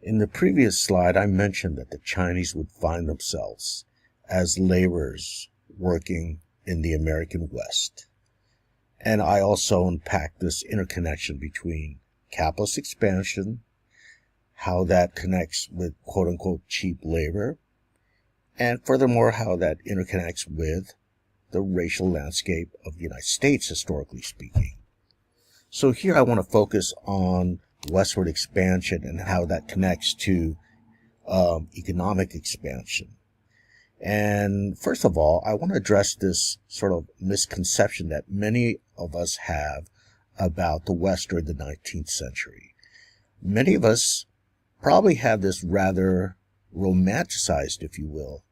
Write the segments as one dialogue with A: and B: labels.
A: In the previous slide, I mentioned that the Chinese would find themselves as laborers working in the American West. And I also unpacked this interconnection between capitalist expansion, how that connects with quote-unquote cheap labor, and furthermore, how that interconnects with the racial landscape of the United States, historically speaking. So here I want to focus on westward expansion and how that connects to economic expansion. And first of all, I want to address this sort of misconception that many of us have about the West during the 19th century. Many of us probably have this rather romanticized, if you will,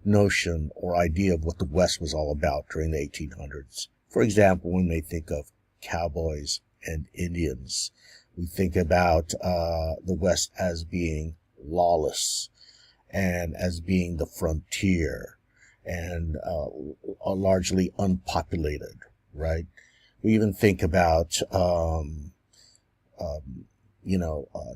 A: notion or idea of what the West was all about during the 1800s. For example, when they think of cowboys and Indians, we think about the West as being lawless and as being the frontier and largely unpopulated, right? We even think about,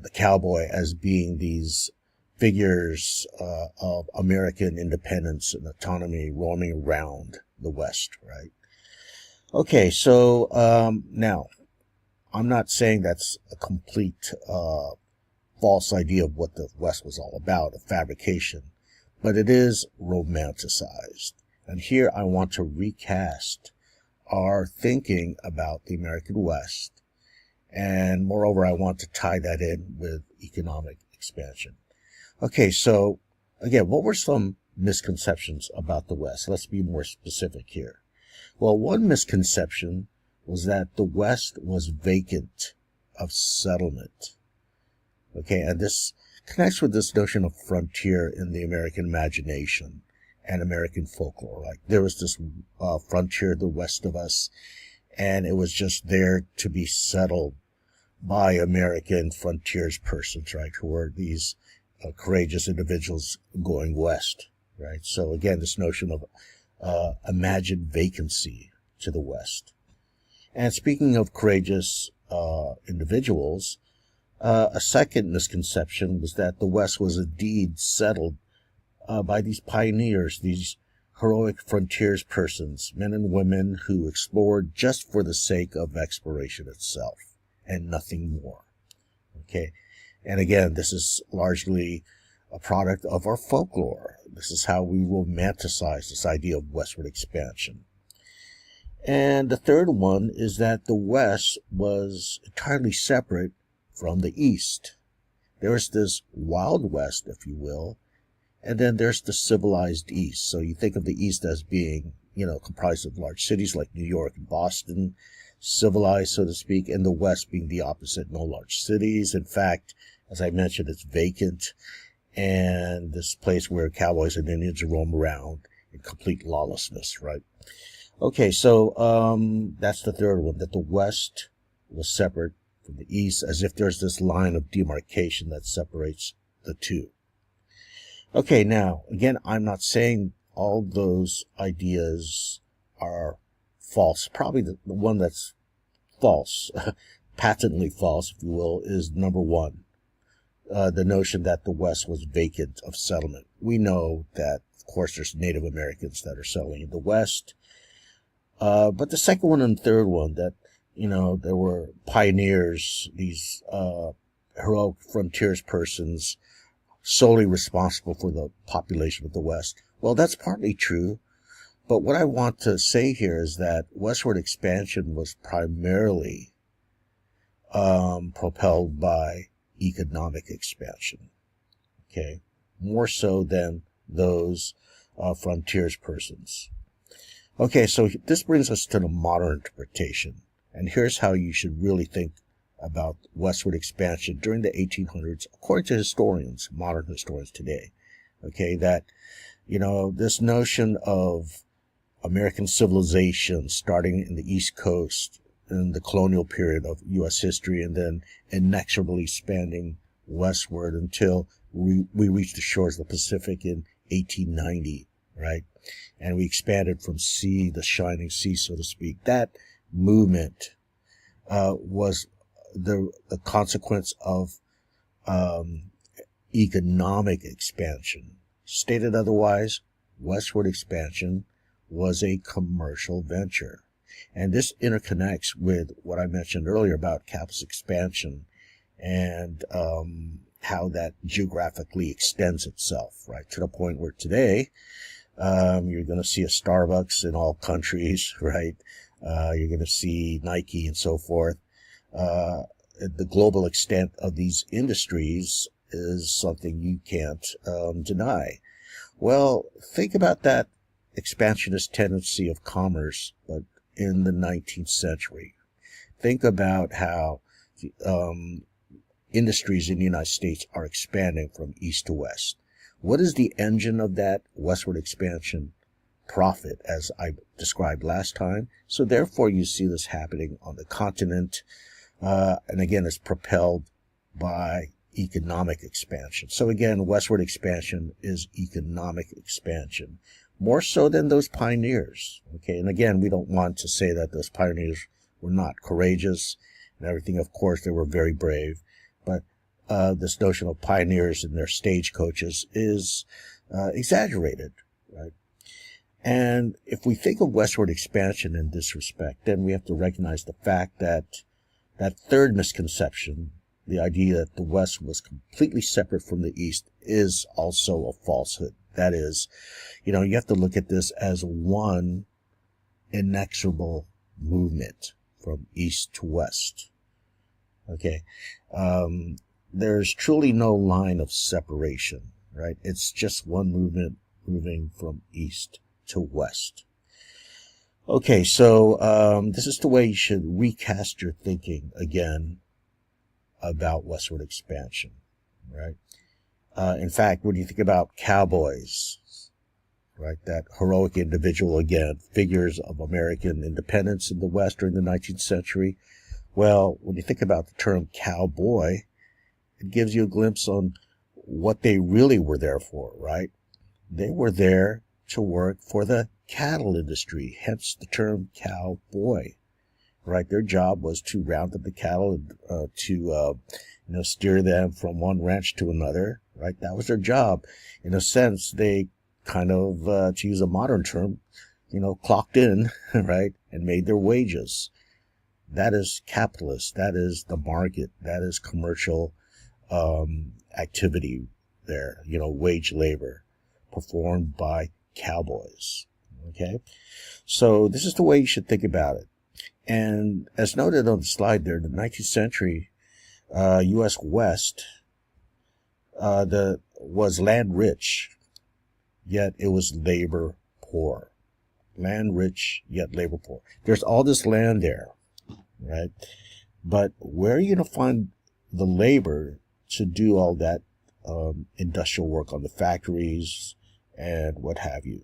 A: the cowboy as being these figures of American independence and autonomy roaming around the West, right? Okay, so now, I'm not saying that's a complete false idea of what the West was all about, a fabrication, but it is romanticized. And here I want to recast our thinking about the American West, and moreover, I want to tie that in with economic expansion. Okay, so again, what were some misconceptions about the West? Let's be more specific here. Well, one misconception was that the West was vacant of settlement. Okay, and this connects with this notion of frontier in the American imagination and American folklore. Like there was this frontier the west of us, and it was just there to be settled by American frontiers persons, right, who were these courageous individuals going west, right? So again, this notion of imagined vacancy to the West. And speaking of courageous individuals, a second misconception was that the West was indeed settled by these pioneers, these heroic frontiers persons, men and women who explored just for the sake of exploration itself and nothing more. Okay. And again, this is largely a product of our folklore. This is how we romanticize this idea of westward expansion. And the third one is that the West was entirely separate from the East. There's this Wild West, if you will, and then there's the civilized East. So you think of the East as being, comprised of large cities like New York and Boston, civilized, so to speak, and the West being the opposite, no large cities. In fact, as I mentioned, it's vacant, and this place where cowboys and Indians roam around in complete lawlessness, right? Okay, so that's the third one, that the West was separate from the East, as if there's this line of demarcation that separates the two. Okay, now, again, I'm not saying all those ideas are false. Probably the one that's false, patently false, if you will, is number one, the notion that the West was vacant of settlement. We know that, of course, there's Native Americans that are settling in the West. But the second one and third one, that, there were pioneers, these heroic frontiers persons solely responsible for the population of the West. Well, that's partly true. But what I want to say here is that westward expansion was primarily propelled by economic expansion, okay, more so than those frontiers persons. Okay, so this brings us to the modern interpretation, and here's how you should really think about westward expansion during the 1800s, according to historians, modern historians today. Okay, that, this notion of American civilization starting in the East Coast in the colonial period of U.S. history, and then inexorably expanding westward until we reached the shores of the Pacific in 1890, right? And we expanded from sea, the shining sea, so to speak. That movement was the consequence of economic expansion. Stated otherwise, westward expansion was a commercial venture. And this interconnects with what I mentioned earlier about capitalist expansion and how that geographically extends itself, right, to the point where today you're going to see a Starbucks in all countries, right? You're going to see Nike and so forth. The global extent of these industries is something you can't deny. Well, think about that expansionist tendency of commerce, but in the 19th century. Think about how industries in the United States are expanding from east to west. What is the engine of that westward expansion? Profit, as I described last time. So therefore, you see this happening on the continent. And again, it's propelled by economic expansion. So again, westward expansion is economic expansion, more so than those pioneers. Okay, and again, we don't want to say that those pioneers were not courageous and everything. Of course, they were very brave, but this notion of pioneers and their stagecoaches is exaggerated, right? And if we think of westward expansion in this respect, then we have to recognize the fact that that third misconception, the idea that the West was completely separate from the East, is also a falsehood. That is, you have to look at this as one inexorable movement from East to West. Okay. There's truly no line of separation, right? It's just one movement moving from East to West. Okay, so this is the way you should recast your thinking again about westward expansion, right? In fact, when you think about cowboys, right, that heroic individual, again, figures of American independence in the West during the 19th century, well, when you think about the term cowboy, it gives you a glimpse on what they really were there for, right? They were there to work for the cattle industry, hence the term cowboy, right? Their job was to round up the cattle and to steer them from one ranch to another, right? That was their job. In a sense, they kind of, to use a modern term, clocked in, right, and made their wages. That is capitalist. That is the market. That is commercial activity there, wage labor performed by cowboys. Okay, so this is the way you should think about it. And as noted on the slide there, the 19th century U.S. West was land rich, yet it was labor poor. Land rich, yet labor poor. There's all this land there, right? But where are you going to find the labor to do all that industrial work on the factories and what have you?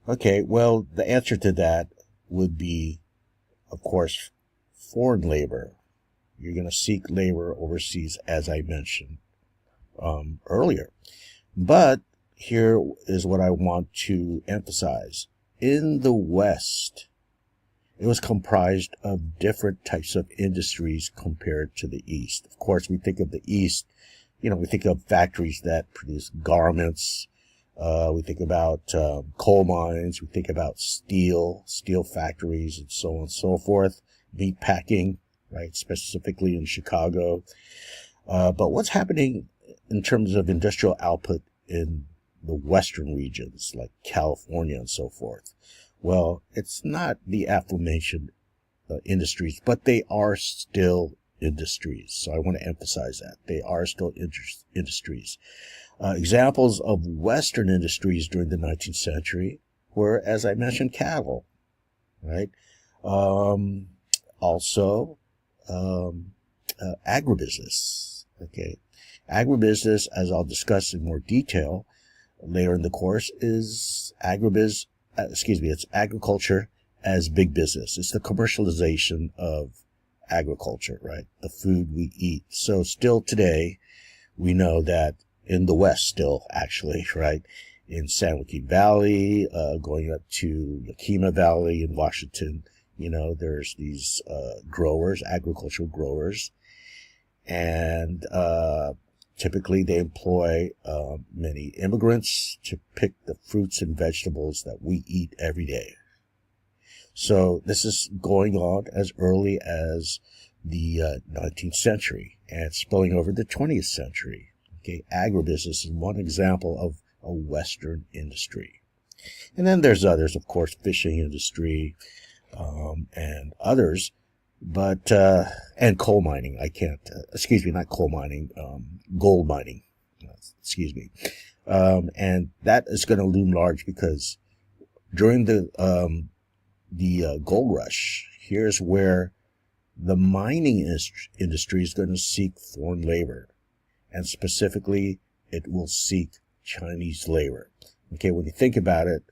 A: Okay, well, the answer to that would be, of course, foreign labor. You're going to seek labor overseas, as I mentioned earlier. But here is what I want to emphasize. In the West, it was comprised of different types of industries compared to the East. Of course, we think of the East, we think of factories that produce garments. We think about coal mines. We think about steel factories, and so on and so forth. Meat packing, right, specifically in Chicago. But what's happening in terms of industrial output in the western regions, like California and so forth? Well, it's not the aforementioned industries, but they are still industries. So I want to emphasize that. They are still industries. Examples of Western industries during the 19th century were, as I mentioned, cattle, right? Also, agribusiness. Okay. Agribusiness, as I'll discuss in more detail later in the course, is it's agriculture as big business. It's the commercialization of agriculture, right? The food we eat. So still today, we know that in the West still, actually, right? In San Joaquin Valley, going up to Yakima Valley in Washington, there's these growers, agricultural growers. And Typically, they employ many immigrants to pick the fruits and vegetables that we eat every day. So this is going on as early as the 19th century and spilling over the 20th century. Okay, agribusiness is one example of a Western industry. And then there's others, of course, fishing industry and others, but and coal mining. Not coal mining, gold mining. Excuse me. And that is going to loom large because during the gold rush, here's where the mining industry is going to seek foreign labor, and specifically, it will seek Chinese labor. Okay, when you think about it,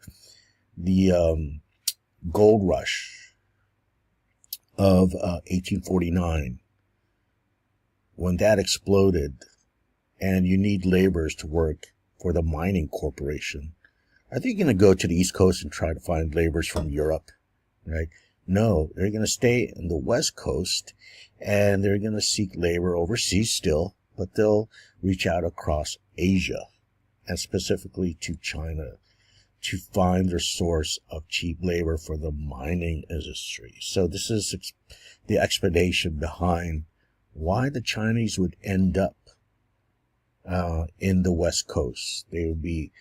A: the gold rush of 1849, when that exploded, and you need laborers to work for the mining corporation, are they going to go to the East Coast and try to find laborers from Europe? Right? No, they're going to stay in the West Coast, and they're going to seek labor overseas still, but they'll reach out across Asia, and specifically to China, to find their source of cheap labor for the mining industry. So this is the explanation behind why the Chinese would end up in the West Coast. They would be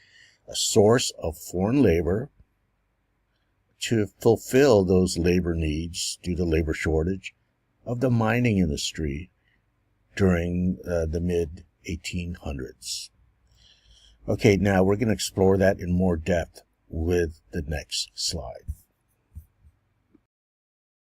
A: a source of foreign labor to fulfill those labor needs due to labor shortage of the mining industry during the mid-1800s. Okay, now we're going to explore that in more depth with the next slide.